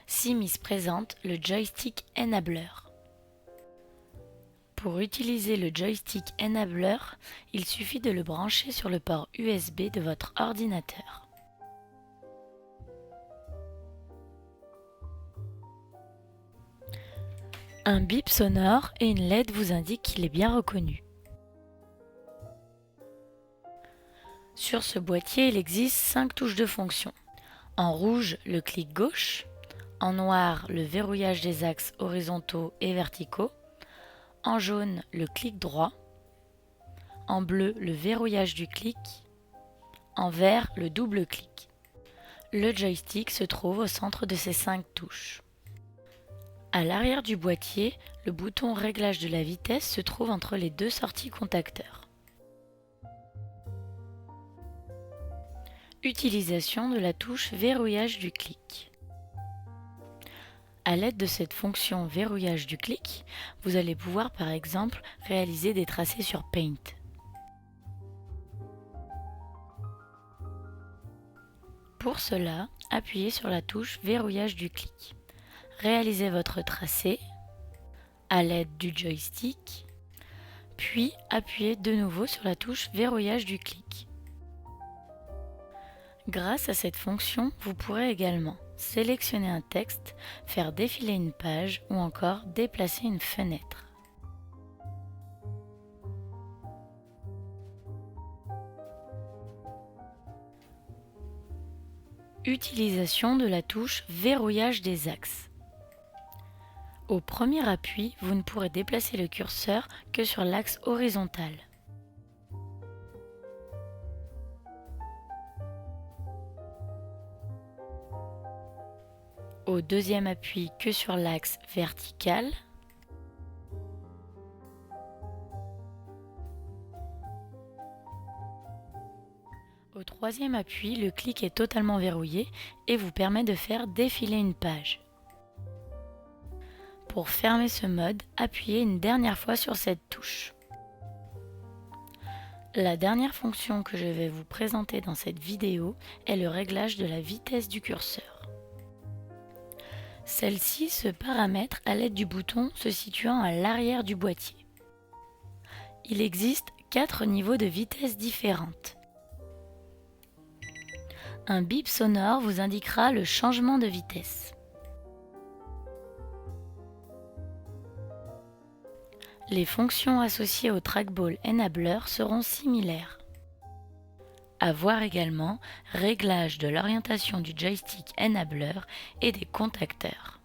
Simis présente le joystick Enabler. Pour utiliser le joystick Enabler, il suffit de le brancher sur le port USB de votre ordinateur. Un bip sonore et une LED vous indiquent qu'il est bien reconnu. Sur ce boîtier, il existe 5 touches de fonction. En rouge, le clic gauche. En noir, le verrouillage des axes horizontaux et verticaux. En jaune, le clic droit. En bleu, le verrouillage du clic. En vert, le double clic. Le joystick se trouve au centre de ces 5 touches. À l'arrière du boîtier, le bouton réglage de la vitesse se trouve entre les deux sorties contacteurs. Utilisation de la touche verrouillage du clic. À l'aide de cette fonction verrouillage du clic, vous allez pouvoir par exemple réaliser des tracés sur Paint. Pour cela, appuyez sur la touche verrouillage du clic. Réalisez votre tracé à l'aide du joystick, puis appuyez de nouveau sur la touche verrouillage du clic. Grâce à cette fonction, vous pourrez également sélectionner un texte, faire défiler une page ou encore déplacer une fenêtre. Utilisation de la touche verrouillage des axes. Au premier appui, vous ne pourrez déplacer le curseur que sur l'axe horizontal. Au deuxième appui, que sur l'axe vertical. Au troisième appui, le clic est totalement verrouillé et vous permet de faire défiler une page. Pour fermer ce mode, appuyez une dernière fois sur cette touche. La dernière fonction que je vais vous présenter dans cette vidéo est le réglage de la vitesse du curseur. Celle-ci se paramètre à l'aide du bouton se situant à l'arrière du boîtier. Il existe 4 niveaux de vitesse différentes. Un bip sonore vous indiquera le changement de vitesse. Les fonctions associées au trackball Enabler seront similaires. À voir également réglage de l'orientation du joystick Enabler et des contacteurs.